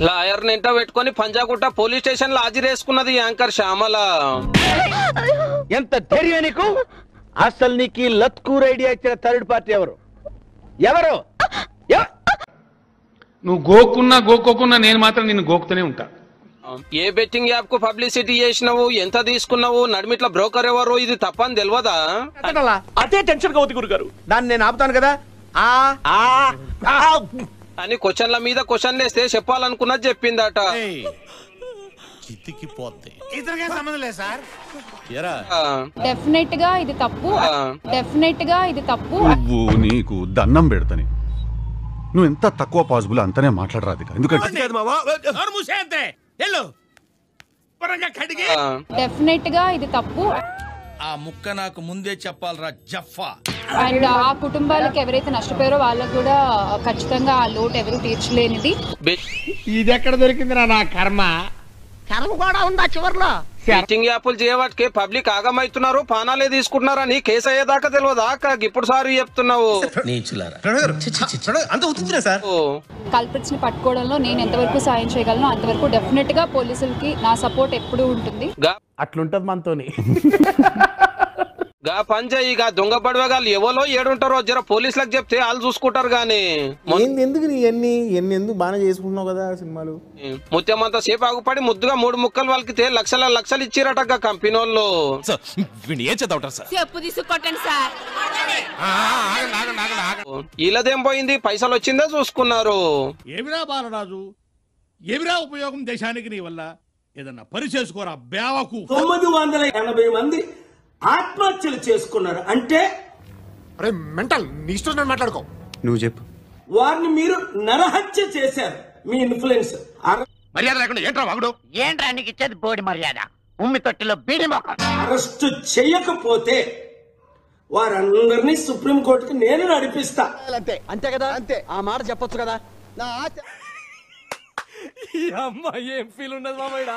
Lawyer నింట పెట్టుకుని Panjagutta police station లో హాజరేసుకున్నది anchor Shyamala. ఎంత ధైర్యం నీకు? అసలు నీకు లత్కూర్ ఐడియా ఇచ్చిన థర్డ్ పార్టీ ఎవరు? నువ్వు గోకున్నా గోకోకున్నా నేను మాత్రం నిన్ను గోకుతూనే ఉంటా. ఏ బెట్టింగ్ యాప్ కు పబ్లిసిటీ చేసినావు, ఎంత తీసుకున్నావు, నడిమిట్ల బ్రోకర్ ఎవరు, ఇది తప్పని తెలియదా? అదే టెన్షన్ గా ఉంది గురుగారు. దాన్ని నేను ఆపుతాను కదా అని క్వశ్చన్ల మీద క్వశ్చన్ వేస్తే చెప్పాలనుకున్నది చెప్పిందట. డెఫినెట్ గా ఇది తప్పు, డెఫినెట్ గా ఇది తప్పు. నువ్వు నీకు దండం పెడతాని, నువ్వు ఎంత తక్కువ పాసిబుల్ అంతనే మాట్లాడరాదు. ఎందుకంటే డెఫినెట్ గా ఇది తప్పు. ఆ ముక్క నాకు ముందే చెప్పాలరా జఫా. అండ్ ఆ కుటుంబాలకు ఎవరైతే నష్టపోయారో వాళ్ళకు కూడా ఖచ్చితంగా ఆ లోటు ఎవరు తీర్చలేనిది. ఇది ఎక్కడ దొరికిందిరా నా కర్మ? కర్మ కూడా ఉందా చివర్లో? బెట్టింగ్ యాప్లు చేయవాటికి పబ్లిక్ ఆగమవుతున్నారు, పానాలే తీసుకుంటున్నారని కేసు అయ్యేదాకా తెలియదా? ఇప్పుడు సారి చెప్తున్నావు. కల్ప్రిట్స్ ని పట్టుకోవడంలో నేను ఎంతవరకు సాయం చేయగలను అంతవరకు డెఫినెట్ గా పోలీసులకి నా సపోర్ట్ ఎప్పుడూ ఉంటుంది. అట్లుంటది మనతోని. గా పంజాయిగా దొంగ పడవగాళ్ళు ఎవరో ఏడుంటారో జర పోలీసులకు చెప్తే వాళ్ళు చూసుకుంటారు. గానీ ఎందుకు ఎన్ని ఎందుకు బాగా చేసుకుంటున్నావు కదా సినిమాలు. ముత్యమంతా సేపు ఆగుపడి ముద్దుగా 3 ముక్కలు వాళ్ళకి లక్షలు ఇచ్చిరట కంపెనీ వాళ్ళు. వీళ్ళదేం పోయింది, పైసలు వచ్చిందే చూసుకున్నారు. ఏమిరా బాలరాజు, ఏమిరా ఉపయోగం దేశానికి నీ వల్ల? ఏదన్నా పని చేసుకోరా బేవకు. 980 మంది ఆత్మహత్యలు చేసుకున్నారు అంటే మెంటల్. నీ ఇష్టం మాట్లాడుకో. నువ్వు చెప్పు. వారిని మీరు నరహత్య చేశారు. మీ ఇన్ఫ్లుయెన్స్. మర్యాద లేకుండా ఏంట్రా వాగుడు? ఏంట్రా నీకు ఇచ్చేది బోడి మర్యాద? ఉమ్మి తొట్టిలో బీడి మొక్క. అరెస్టు చేయకపోతే వారందరినీ సుప్రీంకోర్టుకి నేను నడిపిస్తా. అంతే కదా? అంతే. ఆ మాట చెప్పొచ్చు కదా. నా ఈ అమ్మాయి ఏం ఫీల్ ఉన్నది మామయ్య?